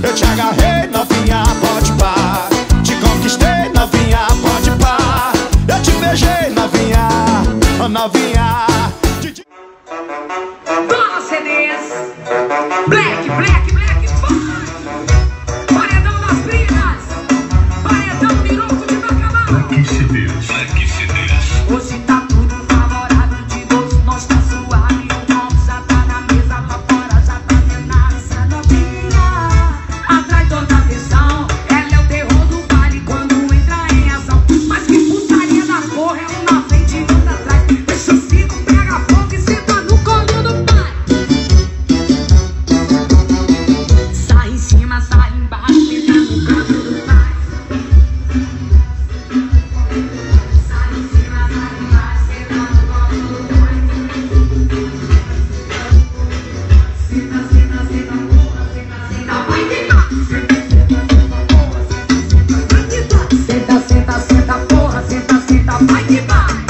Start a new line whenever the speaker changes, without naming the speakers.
Eu te agarrei, novinha, pode pá. Te conquistei, novinha, pode pá. Eu te beijei, novinha, oh, novinha.
Bola CDs, Black, Black, Black, paredão das primas, paredão miroco de Bacabal.
Black CDs, Black CDs.
Hoje tá tudo favorável de doce, nós tá suave. O copo já tá na mesa, lá fora já tá menada. Essa novinha atrai toda a atenção. Ela é o terror do baile quando entra em ação. Mas que putaria da porra, é um na frente e outra atrás. Deixa o cinto, pega fogo e senta no colo do pai. Sai em cima, sai embaixo, senta no canto do pai. Sai em cima, sai embaixo, senta no colo do pai. Senta, senta, senta, porra, senta, senta, vai ficar. Senta, senta, senta, porra, senta, senta, vai que vai.